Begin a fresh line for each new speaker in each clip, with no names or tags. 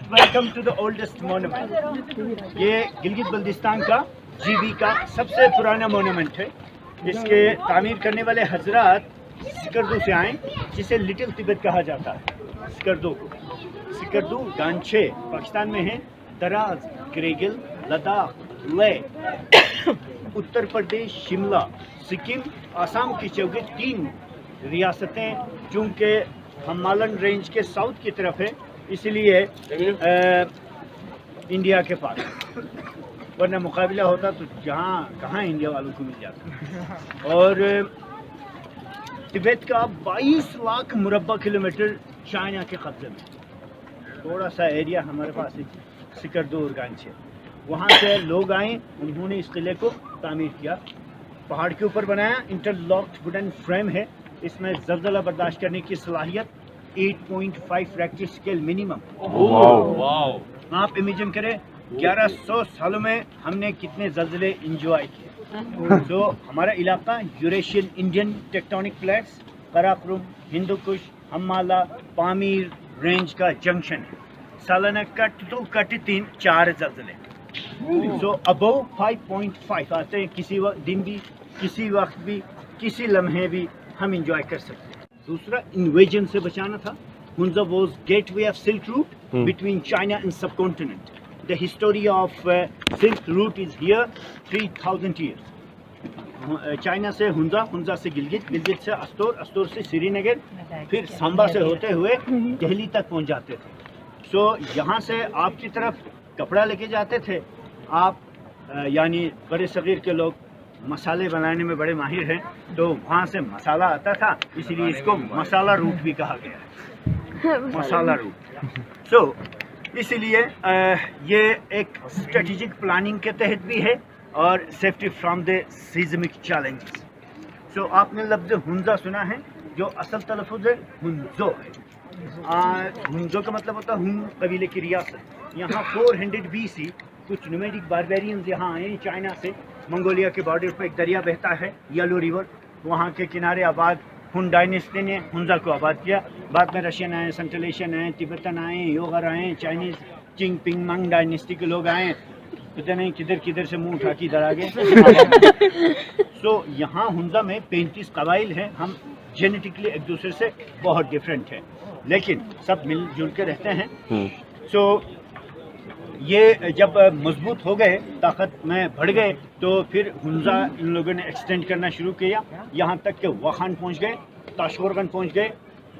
Welcome to the oldest monument. ये गिलगित बल्तिस्तान का GB का सबसे पुराना मोन्यूमेंट है। इसके तामीर करने वाले हजरात सिकरदू से आए, जिसे लिटिल तिब्बत कहा जाता है। सिकरदू गांछे पाकिस्तान में है, दराज, गिरेगिल, लद्दाख, लेह, उत्तर प्रदेश, शिमला, सिक्किम, आसाम की 3 रियासतें, चूँकि हिमालयन रेंज के साउथ की तरफ है इसलिए इंडिया के पास, वरना मुकाबला होता तो कहाँ इंडिया वालों को मिल जाता। और तिब्बत का 22 लाख मुरब्बा किलोमीटर चाइना के कब्जे में। थोड़ा सा एरिया हमारे पास है, सिकरदू और गांछे, वहाँ से लोग आए, उन्होंने इस किले को तामीर किया। पहाड़ के ऊपर बनाया, इंटरलॉक्ड वुडन फ्रेम है। इसमें ज़लज़ला बर्दाश्त करने की सलाहियत 8.5 रेक्टर स्केल मिनिमम। आप इमेजिन करें 1100 सालों में हमने कितने ज़लज़ले इंजॉय किए। तो हमारा इलाका Eurasian Indian tectonic plates, Karakoram, Hindu Kush, हम्माला, पामीर रेंज का जंक्शन है। सालाना कट 4 ज़लज़ले। सो अबव 5.5 आते हैं, किसी दिन भी, किसी वक्त भी, किसी लम्हे भी हम इंजॉय कर सकते हैं। दूसरा, इन्वेजन से बचाना था। Hunza was gateway of silk route between China and subcontinent. The history of silk route is here 3000 years. China से हुंजा, हुंजा से गिलगित, गिलगित से अस्तोर, अस्तोर से श्रीनगर, फिर सांबा से होते हुए दिल्ली तक पहुंच जाते थे। सो यहाँ से आपकी तरफ कपड़ा लेके जाते थे आप, यानी बड़े सगीर के लोग मसाले बनाने में बड़े माहिर हैं, तो वहाँ से मसाला आता था, इसलिए इसको मसाला रूट भी कहा गया है, मसाला रूट। सो इसलिए ये एक स्ट्रेटेजिक प्लानिंग के तहत भी है और सेफ्टी फ्रॉम द सीज़मिक चैलेंजेस। सो आपने लफ्ज़ हुंजा सुना है, जो असल तलफ़ुज़ है हुंजो है। हुंजो का मतलब होता है हुन कबीले की रियासत। यहाँ 400 BC कुछ नुमेडिक बारबेरियंस यहाँ आए चाइना से। मंगोलिया के बॉर्डर पर एक दरिया बहता है, येलो रिवर, वहाँ के किनारे आबाद हुन डायनेस्टी ने हुंजा को आबाद किया। बाद में रशियन आए, सेंट्रल एशियन आए, तिब्बतन आए, योगर आए, चाइनीज़ चिंग पिंग मंग डायनेस्टी के लोग आए। पता नहीं किधर से मुंह उठा के इधर आ गए। सो यहाँ हुंजा में 35 कबाइल हैं। हम जेनेटिकली एक दूसरे से बहुत डिफरेंट हैं, लेकिन सब मिलजुल के रहते हैं। सो ये जब मजबूत हो गए, ताकत में बढ़ गए, तो फिर हुंजा इन लोगों ने एक्सटेंड करना शुरू किया, यहाँ तक कि वाखान पहुँच गए, ताशकोरगन पहुँच गए,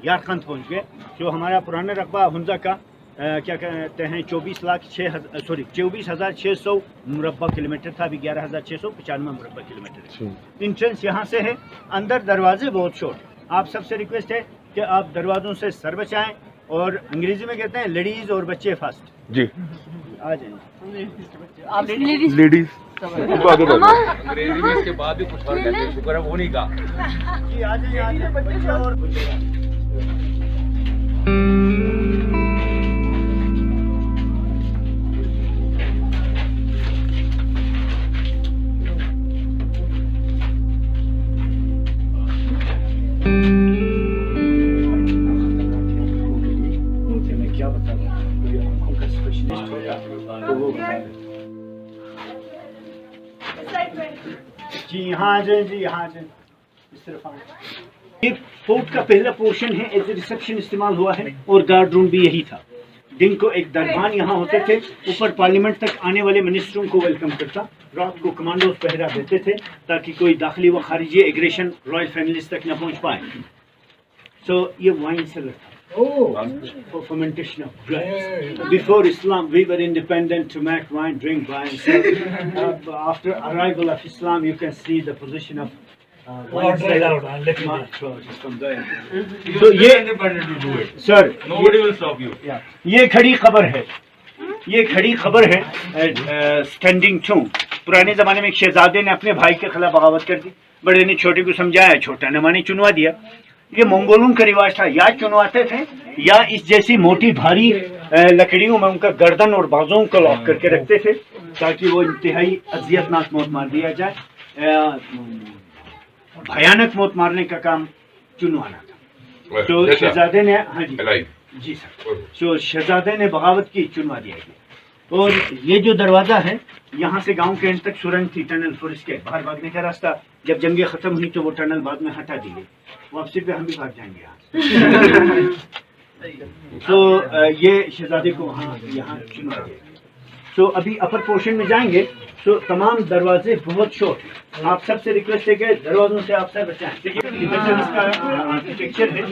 यारकंद पहुँच गए। जो हमारा पुराना रकबा हुंजा का क्या कहते हैं 24,600 मुरब्बा किलोमीटर था, अभी 11,695 मुरब्बा किलोमीटर है। इंट्रेंस यहाँ से है, अंदर दरवाजे बहुत छोटे। आप सबसे रिक्वेस्ट है कि आप दरवाज़ों से सर बचाएं, और अंग्रेजी में कहते हैं लेडीज़ और बच्चे फर्स्ट। जी आ जाइए आप लेडीज अंग्रेजी में, इसके बाद भी कुछ फर्क है, शुक्र है वो नहीं कहा। जी आ जाइए बच्चे और क्या बता रहा हूँ, आंखों का स्पेशलिस्ट होगा तो वो बता दें। जी यहाँ जाए, जी यहाँ जाए, इस तरफ आए। ये फोर्ट का पहला पोर्शन है, एज ए रिसेप्शन इस्तेमाल हुआ है, और गार्ड रूम भी यही था। दिन को एक दरबान यहाँ होते थे, ऊपर पार्लियामेंट तक आने वाले मिनिस्टरों को वेलकम करता। रात को कमांडोज पहरा देते थे ताकि कोई दाखिली व खारिजी एग्रेशन रॉयल फैमिलीज तक न पहुँच पाए। सो ये वाइन सेलर था। For fermentation of grapes. Before Islam, we were independent to make wine, drink wine. So, after arrival of Islam, you can see the position of wine cellar. From there. So, ये independent to do it. Sir, nobody will stop you. Yeah. ये खड़ी खबर है। ये खड़ी खबर है standing टूम। पुराने ज़माने में एक शहजादे ने अपने भाई के खिलाफ बगावत कर दी। बड़े ने छोटे को समझाया, छोटा ने माने चुनवा दिया। ये मंगोलों का रिवाज था, या चुनवाते थे या इस जैसी मोटी भारी लकड़ियों में उनका गर्दन और बाजुओं को लॉक करके रखते थे ताकि वो इंतहाई अजियतनाक मौत मार दिया जाए। भयानक मौत मारने का काम चुनवाना था। तो शहजादे ने, हाँ जी, जी सर। तो शहजादे ने बगावत की, चुनवा दिया गया। और ये जो दरवाज़ा है, यहाँ से गांव के एंड तक सुरंग थी, टनल, फिर इसके बाहर भागने का रास्ता। जब जंगें ख़त्म हुई तो वो टनल बाद में हटा दी गई। वापसी पे हम भी भाग जाएंगे यहाँ। तो ये शहजादे को वहाँ यहाँ चुनवा दिया गया। तो अभी अपर पोर्शन में जाएंगे तो तमाम दरवाजे बहुत शॉर्ट हैं। आप सबसे रिक्वेस्ट है कि दरवाजों से आप सब बचाएं। इसका आर्किटेक्चर है,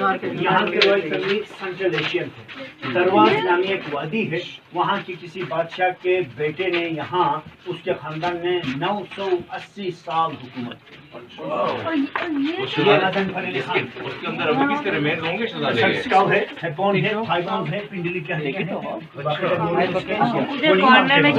यहाँ के रॉयल फैमिली सेंट्रल एशियन है। दरवाज नामी एक वादी है, वहाँ की किसी बादशाह के बेटे ने यहाँ, उसके खानदान ने 980 साल हुकूमत की।
उसके अंदर अभी किसके रिमेन होंगे शहजादे?
हेपोन है, थाईबाउंड है, पिंडली का है।
कॉर्नर में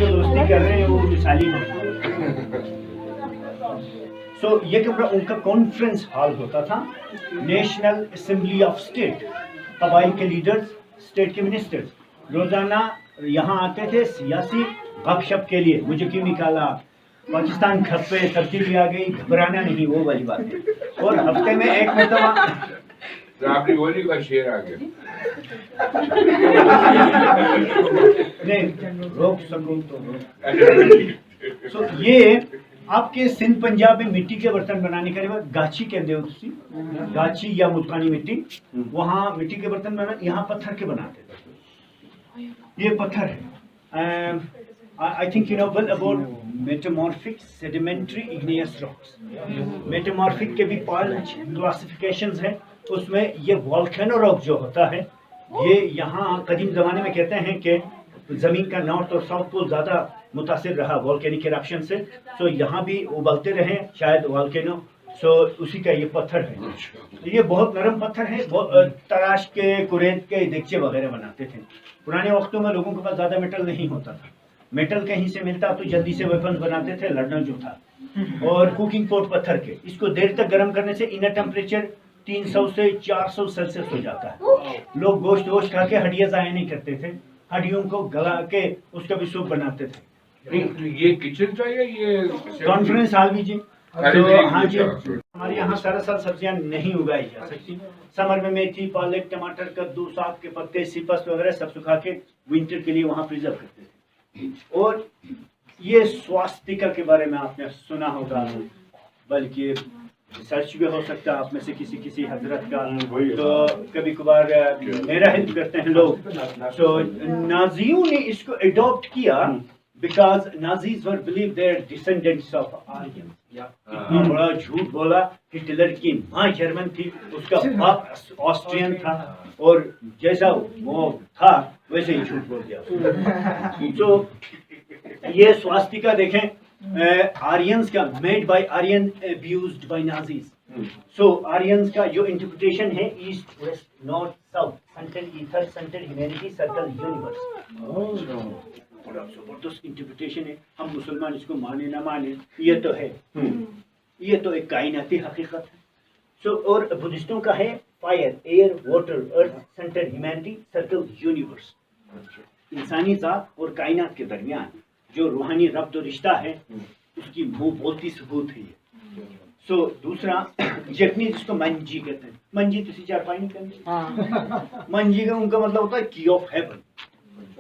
दोस्ती कर रहे हैं वो मिसाली सो ये कमरा उनका कॉन्फ्रेंस हॉल होता था। नेशनल असेंबली ऑफ स्टेट, कबाइल के लीडर्स, स्टेट के मिनिस्टर्स रोजाना यहाँ आते थे सियासी गपशप के लिए। मुझे क्यों निकाला, पाकिस्तान खत पे तब्दीली आ गई, घबराना नहीं, वो वाली बात है। और हफ्ते में एक मरतबा
आपकी गोली का शेर आ गया।
नहीं रोक सकूं तो ये आपके सिंध पंजाब में मिट्टी के बर्तन बनाने के लिए गाची कहते हो तुसी, गाची या मुल्तानी मिट्टी, वहाँ मिट्टी के बर्तन बना, यहाँ पत्थर के बनाते थे। ये पत्थर है। I think you know well about metamorphic sedimentary igneous rocks. Metamorphic के भी 5 क्लासिफिकेशंस हैं, उसमें ये वॉल्केनो रॉक जो होता है, ये यहाँ कदीम ज़माने में कहते हैं कि ज़मीन का नॉर्थ और साउथ पोल ज़्यादा मुतासिर रहा वॉल्केनिक इरप्शन से, तो यहाँ भी उबलते रहे शायद वॉल्केनो, सो उसी का ये पत्थर है। ये बहुत नरम पत्थर है, तराश के, कुरेद के देगचे वगैरह बनाते थे। पुराने वक्तों में लोगों के पास ज़्यादा मेटल नहीं होता था, मेटल कहीं से मिलता तो जल्दी से वेपन्स बनाते थे, लड़ना जो था। और कुकिंग पोट पत्थर के, इसको देर तक गर्म करने से इनर टेम्परेचर 300 से 400 सेल्सियस हो जाता है। लोग गोश्त वोश्त खा के हड्डियां ज़ाया नहीं करते थे, हड्डियों को गला के उसका भी सूप बनाते थे।
ये किचन था या ये
कॉन्फ्रेंस हॉल भी जी? तो हाँ जी, हमारे यहाँ सारा साल सब्जियां नहीं उगाई जा सकती। समर में मेथी, पालक, टमाटर, कद्दू, साग के पत्ते, सिपस वगैरह सब सुखा के विंटर के लिए वहाँ प्रिजर्व करते थे। और ये स्वास्तिका के बारे में आपने सुना होगा, बल्कि रिसर्च भी हो सकता है आप में से किसी हजरत का, तो कभी कभार मेरा हेल्प करते हैं लोग। तो नाजियों ने इसको अडॉप्ट किया because Nazis were believe they're descendants of Aryan. इतना बड़ा झूठ बोला, हिटलर की माँ जर्मन थी, उसका बाप ऑस्ट्रियन था, और जैसा वो था वैसे ही झूठ बोल दिया। तो ये स्वास्तिका देखें, आर्यंस का, made by Aryan, abused by Nazis. So Aryans का जो इंटरप्रिटेशन है, east west north south, central ether, central humanity, circle universe, बड़ा जबरदस्त इंटरप्रिटेशन है। हम मुसलमान इसको माने ना माने, ये तो है, ये तो एक कायनाती हकीकत है। सो और बुद्धिस्टों का है फायर, एयर, वाटर, अर्थ, सेंटर ह्यूमैनिटी, सर्कल यूनिवर्स। इंसानी जात और कायनात के दरमियान जो रूहानी रब्त और रिश्ता है, उसकी मुंह बोलती सबूत है ये। सो दूसरा, जैपनीज इसको मंजी कहते हैं। मंजी तुसी चारपाई नहीं कहते, मंजी का उनका मतलब होता है की ऑफ हेवन।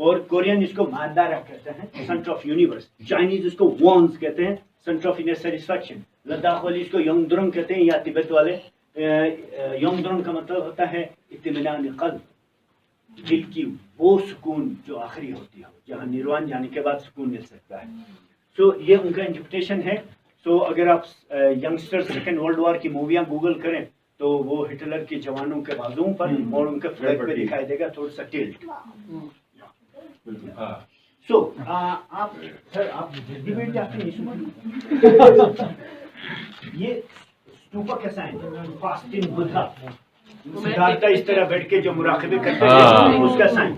और कोरियन इसको मानदारा कहते हैं, सेंटर ऑफ यूनिवर्स। चाइनीज इसको वॉन्स कहते हैं, centre of inner satisfaction. Ladakh वाले इसको योंगद्रोंग कहते हैं, या तिब्बत वाले योंगद्रोंग का मतलब होता है इत्मीनान क़ल्ब, दिल की वो सुकून जो आखिरी होती है, जहाँ निर्वाण जाने के बाद सुकून मिल सकता है। सो ये उनका इंटरप्रिटेशन है। सो अगर आप यंगस्टर सेकेंड वर्ल्ड वॉर की मूवियाँ गूगल करें तो वो हिटलर के जवानों के बाजुओं पर और उनके फ्लैग पे दिखाई देगा थोड़ा सा टिल्ट। सो आप सर आप जल्दी बैठ जाते हैं सुबह। ये स्तूपा कैसा है? फास्टिंग बुद्धा, सिद्धार्थ इस तरह बैठ के जो मुराकबे करते हैं उसका साइन,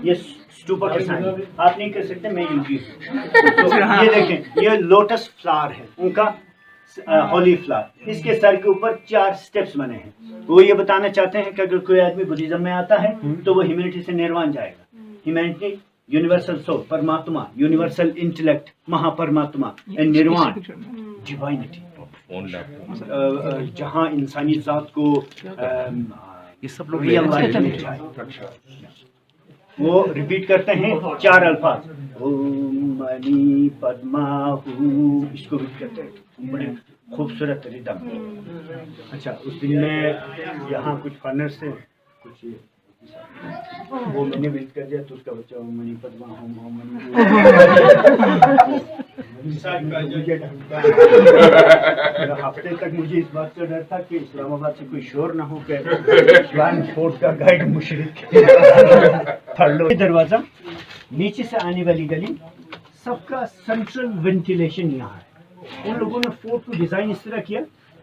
ये स्तूपा का साइन। आप नहीं कर सकते, मैं यूजी हूँ। तो ये देखें, ये लोटस फ्लावर है उनका, होली फ्लावर। इसके सर के ऊपर 4 स्टेप्स बने हैं। वो ये बताना चाहते हैं कि अगर कोई आदमी बुद्धिज्म में आता है तो वो ह्यूमैनिटी से निर्वाण जाएगा। ह्यूमैनिटी, यूनिवर्सल सोल, परमात्मा, यूनिवर्सल इंटेलेक्ट, महापरमात्मा, एंड निर्वाण, डिवाइनिटी, जहाँ इंसानी जात को
ये सब लोग
रियल लाइफ में जाए। वो रिपीट करते हैं 4 अल्फाज, ओम मणि पद्मा हूँ, इसको रिपीट करते हैं, बड़े खूबसूरत रिदम। अच्छा, उस दिन में यहाँ कुछ फर्नर्स से कुछ वो मैंने विजिट कर दिया तो उसका बच्चा ओम मणि पद्मा ओम हफ्ते तक मुझे इस बात का डर था कि इस्लामाबाद से कोई शोर ना हो के इस्लाम फोर्ट का गाइड मुशरिक दरवाजा, नीचे से आने वाली गली, सबका सेंट्रल वेंटिलेशन यहाँ है। उन लोगों ने फोर्ट को डिजाइन इस तरह किया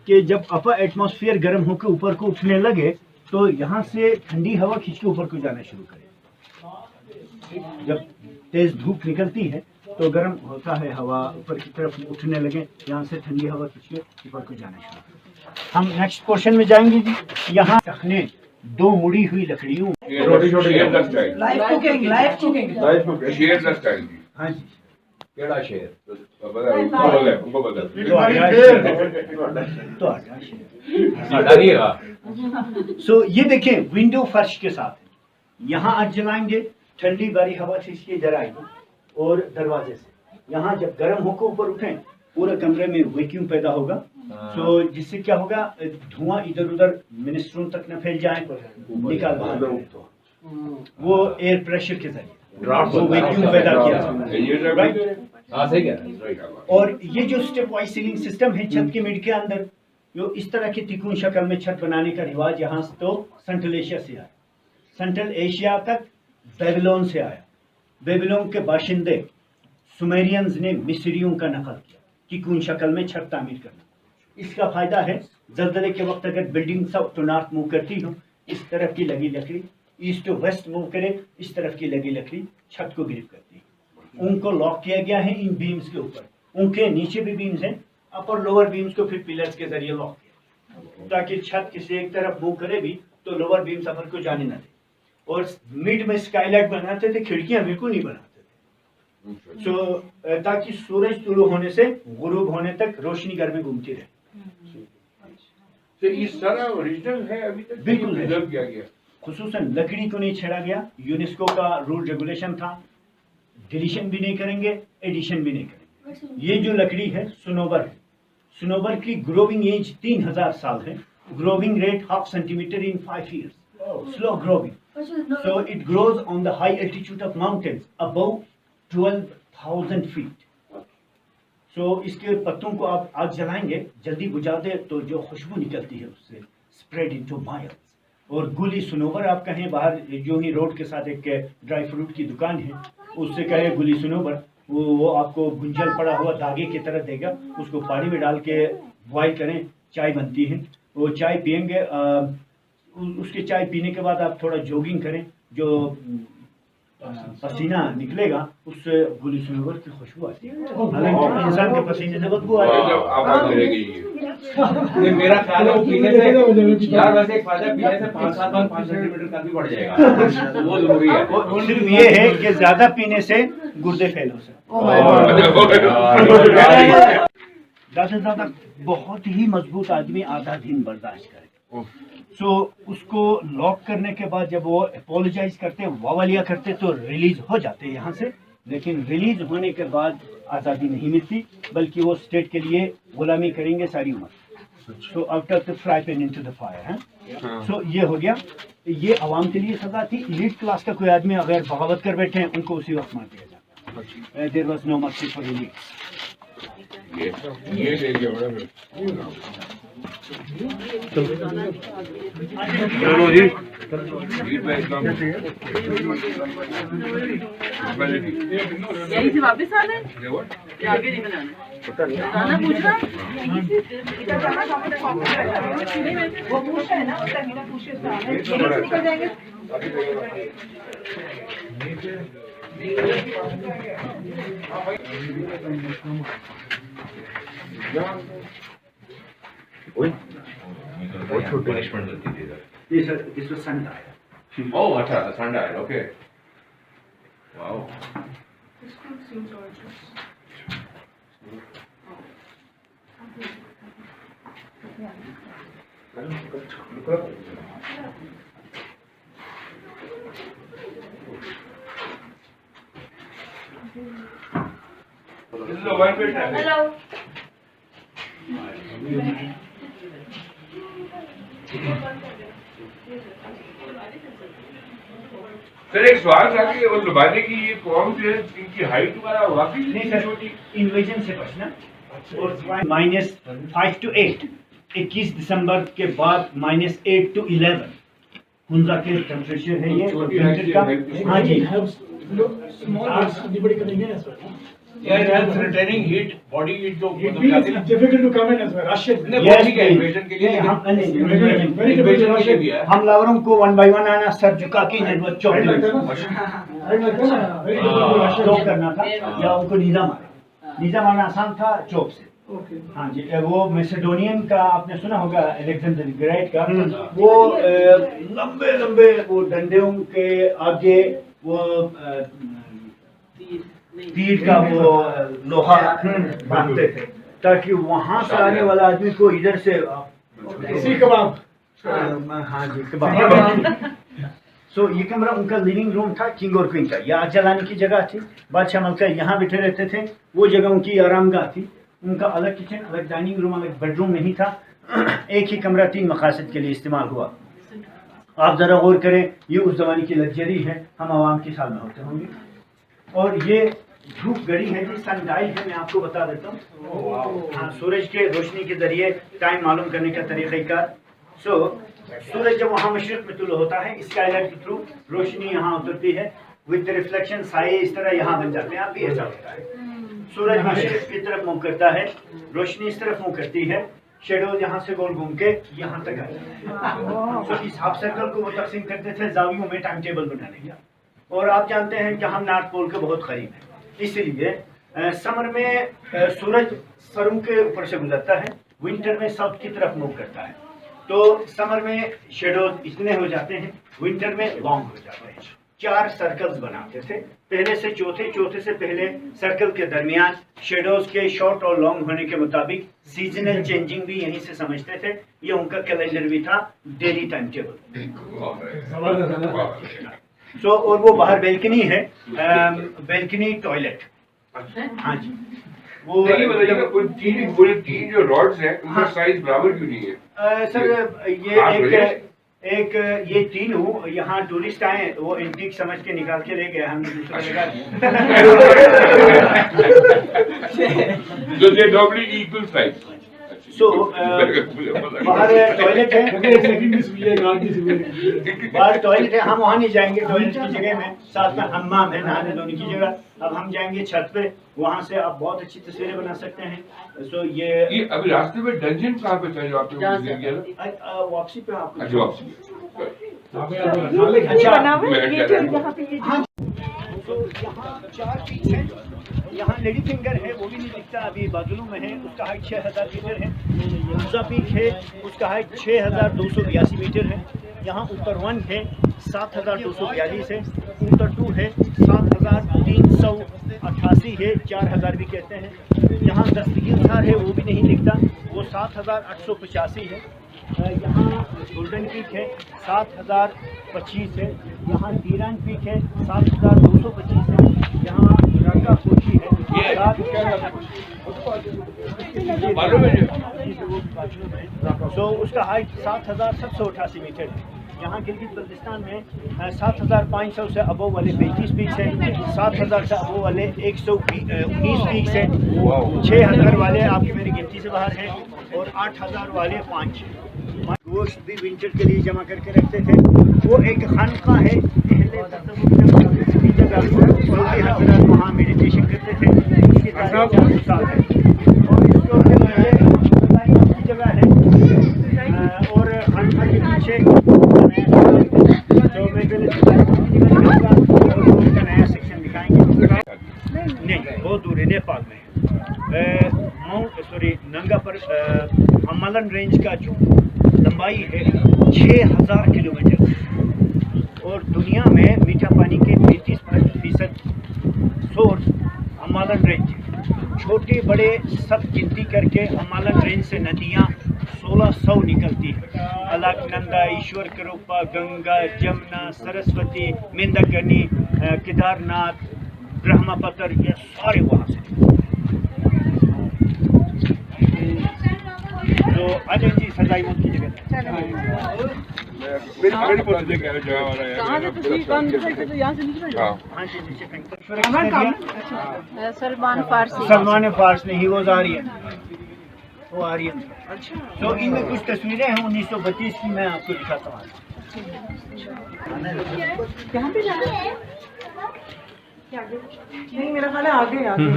कि जब अपर एटमॉस्फेयर गर्म होकर ऊपर को उठने लगे तो यहाँ से ठंडी हवा खींच के ऊपर को जाना शुरू करे। जब तेज धूप निकलती है तो गर्म होता है हवा, ऊपर की तरफ उठने लगे, यहाँ से ठंडी हवा खींच के ऊपर को जाना शुरू करे। हम नेक्स्ट पोर्शन में जाएंगे जी। यहाँ रखने 2 मुड़ी हुई लकड़ियों,
लाइव कुकिंग
शेर स्टाइल।
हाँ जी,
केड़ा शेर उनको बदल
तो आटा शेर।
साडा नहीं है।
सो ये देखें, विंडो फर्श के साथ यहाँ आज जलाएंगे, ठंडी बारी हवा से इसकी इधर आएगी और दरवाजे से यहाँ जब गर्म होकर ऊपर उठें पूरे कमरे में वैक्यूम पैदा होगा। सो जिससे क्या होगा, धुआं इधर उधर मिनिस्ट्रों तक न फैल जाए, निकाल बाहर वो एयर प्रेशर के जरिए वो वैक्यूम पैदा किया। राइट। और ये जो स्टेप वाइज सीलिंग सिस्टम है छत के मिड के अंदर, जो इस तरह की तिकोन शक्ल में छत बनाने का रिवाज यहाँ से तो सेंट्रल एशिया से आया। सेंट्रल एशिया तक बेबीलोन से आया। बेबीलोन के बाशिंदे सुमेरियंस ने मिस्रियों का नकल किया तिकोन शक्ल में छत तामीर करना। इसका फायदा है जल्जले के वक्त अगर building south to north move करती हो, इस तरफ की लगी लकड़ी ईस्ट टू वेस्ट मूव करे, इस तरफ की लगी लकड़ी छत को ग्रिप करती है। उनको लॉक किया गया है इन बीम्स के ऊपर, उनके नीचे भी बीम्स हैं, अपर लोअर बीम्स को फिर पिलर्स के जरिए लॉक किया ताकि छत किसी एक तरफ मूव करे भी तो लोअर बीम्स अपर को जाने न दे। और मिड में स्काईलाइट बनाते थे, खिड़कियां बिल्कुल नहीं बनाते थे। सो ताकि सूरज तुलू होने से गुरूब होने तक रोशनी घर में घूमती रहे।
तो इस सारा ओरिजिनल है, अभी तक
बिल्कुल
प्रिजर्व किया गया।
खुसूसन लकड़ी को नहीं छेड़ा गया। यूनेस्को का रूल रेगुलेशन था, डिलीशन भी नहीं करेंगे, एडिशन भी नहीं करेंगे। ये जो लकड़ी है सुनोबर है। सुनोबर की ग्रोविंग एज 3000 साल है। Growing rate 0.5 centimetre in 5 years. Slow growing. So it grows on the high altitude of mountains above 12,000 feet. So इसके पत्तों को आप आग जलाएंगे, जल्दी बुझा दे तो जो खुशबू निकलती है उससे spread into miles. और गुली सुनोबर आप कहें, बाहर जो ही रोड के साथ एक ड्राई फ्रूट की दुकान है, उससे कहे गुली सुनोबर, वो आपको गुंजल पड़ा हुआ धागे की तरह देगा। उसको पानी में डाल के बॉयल करें, चाय बनती है, वो चाय पियेंगे। उसके चाय पीने के बाद आप थोड़ा जॉगिंग करें, जो पसीना निकलेगा उससे गुली सुनोबर की खुशबू आती है। हालांकि इंसान के पसीने से बदबू आती है।
मेरा ख्याल है वो पीने से यार वैसे एक फायदा पीने से 5-7 बार 5 सेंटीमीटर का भी बढ़ जाएगा, वो जरूरी है।
और सिर्फ ये है कि ज्यादा पीने से गुर्दे फेल हो सकते हैं। ज्यादा बहुत ही मजबूत आदमी आधा दिन बर्दाश्त करे, सो उसको लॉक करने के बाद जब वो अपोलोजाइज करते, वावलिया करते तो रिलीज हो जाते यहाँ से, लेकिन रिलीज होने के बाद आज़ादी नहीं मिलती, बल्कि वो स्टेट के लिए गुलामी करेंगे सारी उम्र। So out of the fry pan into the fire है। सो ये हो गया, ये आवाम के लिए सजा थी। एलीट क्लास का कोई आदमी अगर बगावत कर बैठे हैं उनको उसी वक्त मार दिया जाता है। There was no mercy for elite.
ये ले लिया बड़ा चलो जी
यहीं से वापस आ गए, आगे नहीं बनाना गाना पूछना वो पूछा है ना, उसका पूछे निकल जाएंगे।
पनिशमेंट देती थी इधर।
ये सर दिस वाज सनडायल।
ओह अच्छा, sundial, okay, wow.
This is a one way traffic.
Hello
sir एक सवाल था कि वो लुबानी की ये कौम से इनकी हाइट वगैरह वाकई
नहीं
इतनी
सर,
छोटी?
इन्वेजन से बचना। और -5 to 8, 21 दिसंबर के बाद -8 to 11 हुंजा के टेम्परेचर है ये विंटर का। हाँ जी,
Yeah, it helps retaining heat, body heat जो
It
मतलब जाती है
means difficult to come in as well. Russian.
ना। वो ठीक है इन्वेजन के लिए,
नहीं, हम
Very difficult to
इन्वेजन के लिए भी है।
हमलावरों को 1 by 1 आना, सर झुका के network Chowk
Right like that, na? Right like that, na? Very difficult to Russian.
चौक करना था, या उनको नीजा मारा। नीजा मारना आसान था चौक से।
Okay.
हाँ जी, वो मैसेडोनियन का आपने सुना होगा, अलेक्जेंडर द ग्रेट का, वो लंबे लंबे वो डंडों के आगे वो तीर का वो लोहा बांधते थे, ताकि वहां से आने वाला आदमी को इधर से
See kebab.
हाँ जी कबाब। सो ये कमरा उनका लिविंग रूम था, किंग और क्वीन का। ये आग जलाने की जगह थी, बादशाह मलका यहाँ बैठे रहते थे, वो जगह उनकी आरामगाह थी। उनका अलग किचन, अलग डाइनिंग रूम, अलग बेडरूम नहीं था। एक ही कमरा 3 मकासद के लिए इस्तेमाल हुआ। आप ज़रा गौर करें, ये उस ज़माने की लग्जरी है, हम आवाम के साल में होते होंगे। और ये धूप घड़ी है जी, सनडायल है, मैं आपको बता देता हूँ। हाँ, सूरज के रोशनी के जरिए टाइम मालूम करने का तरीक़ाकार। सूरज जब वहाँ मशरिक़ में तुलू होता है, स्काईलाइट के थ्रू रोशनी यहाँ उतरती है, विद रिफ्लेक्शन साए इस तरह यहाँ बन जाते हैं। आप भी ऐसा होता है, सूरज मशरिक़ की तरफ मुँह करता है, रोशनी इस तरफ मुँह करती है, शेडोज यहाँ से गोल घूम के यहाँ तक आ जाते हैं। इस हाफ सर्कल को वो तकसीम करते थे जावियों में टाइम टेबल बनाने का। और आप जानते हैं कि हम नॉर्थ पोल के बहुत करीब हैं, इसलिए समर में सूरज सरों के ऊपर से गुजरता है, विंटर में साउथ की तरफ मूव करता है। तो समर में शेडोज इतने हो जाते हैं, विंटर में लॉन्ग हो जाते हैं। 4 सर्कल्स बनाते थे, पहले से चौथे, चौथे से पहले सर्कल के दरमियान शेडोज के शॉर्ट और लॉन्ग होने के मुताबिक सीजनल चेंजिंग भी यहीं से समझते थे। ये उनका कैलेंडर भी था, डेली टाइम टेबल। और वो बाहर बेल्कनी है, बेल्कनी टॉयलेट। हाँ जी, वो
नहीं मतलब कोई तीन जो रॉड्स हैं उनका साइज बराबर क्यों नहीं है?
सर ये एक ये 3 हूँ, यहाँ टूरिस्ट आए वो एंटीक समझ के निकाल के ले गए, हमने दूसरे जगह।
So they normally equal size.
बाहर टॉयलेट है, बाहर टॉयलेट है, हम वहाँ नहीं जाएंगे। टॉयलेट की जगह में साथ में हम्माम है, नहाने धोने की जगह। अब हम जाएंगे छत पे, वहाँ से आप बहुत अच्छी तस्वीरें बना सकते हैं। सो ये
अभी रास्ते में डंजन कहाँ पे था जो आपने मुझे दिया ना?
वापसी पे आपको
अच्छा वापसी।
हाँ, तो यहाँ 4 पीच है। यहाँ लेडी फिंगर है, वो भी नहीं दिखता, अभी बादलों में है। उसका हाइट 6000 मीटर है। हुंजा पीक है, उसका हाइट 6282 मीटर है। यहाँ ऊपर 1 है, 7242 है। ऊपर 2 है, 7388 है, 4000 भी कहते हैं। यहाँ दस्तगीरधार है, वो भी नहीं दिखता, वो 7885 है। यहाँ गोल्डन पीक है 7025 है, यहाँ तीरान पीक है 7225 है, यहाँ रंगा कोची है तो उसका हाइट 7788 मीटर है। यहाँ गिलगित बल्तिस्तान में 7500 से अबव वाले 35 पीक्स हैं, 7000 से अबव वाले 119 पीक्स हैं, 6000 वाले आपकी मेरी गिनती से बाहर हैं और 8000 वाले 5 हैं। गोश्त भी विंटर के लिए जमा करके रखते थे। वो एक खानका है, हज़रत वहाँ मेडिटेशन करते थे, उसकी तारीख 400 साल है और इसको की जगह है और खानका के पीछे जो मैं पहले का नया सेक्शन दिखाएंगे। नहीं, बहुत दूर है, नेपाल में नंगा पर हमलन रेंज का जो लंबाई है 6000 किलोमीटर और दुनिया में मीठा पानी के 33% सोर्स हमलन रेंज है। छोटे बड़े सब गिनती करके हमलन रेंज से नदियाँ 1600 निकलती है। अलकनंदा, ईश्वर करूपा, गंगा, जमुना, सरस्वती, मेंदकनी, केदारनाथ, ब्रह्मपुत्र, ये सारे वहाँ से। तो अजय जी सजाई मुझ की जगह
कहाँ से तुझी काम निकलते तो यहाँ से निकल जाओ।
हाँ जी नीचे
सलमान फारसी।
सलमान फारस नहीं, वो आर्यन, वो आर्यन। तो इनमें कुछ तस्वीरें हैं 1932 की, मैं आपको दिखाता हूँ।
यहाँ पे जाना है? नहीं, मेरा ख्याल है आगे आगे।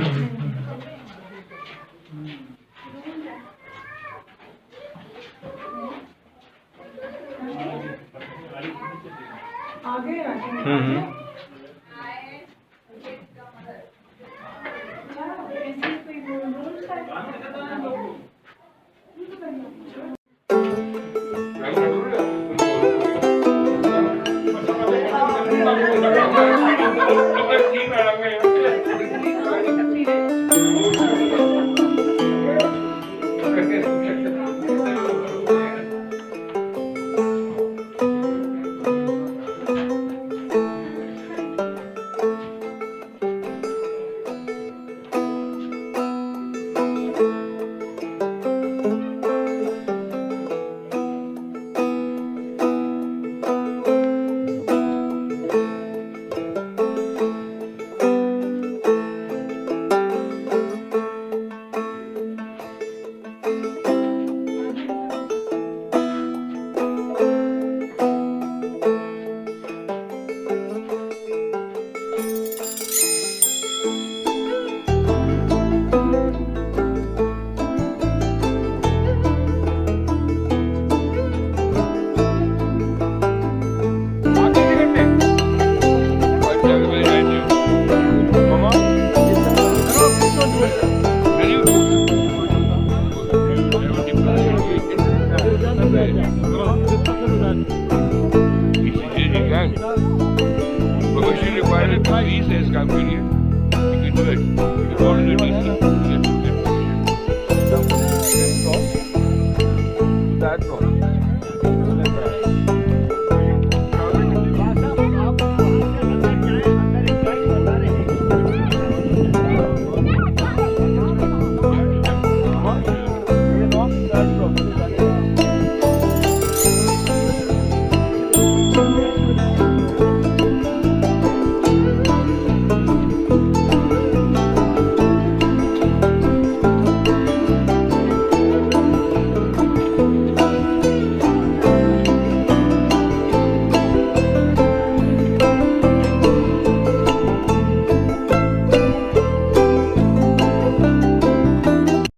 That's all.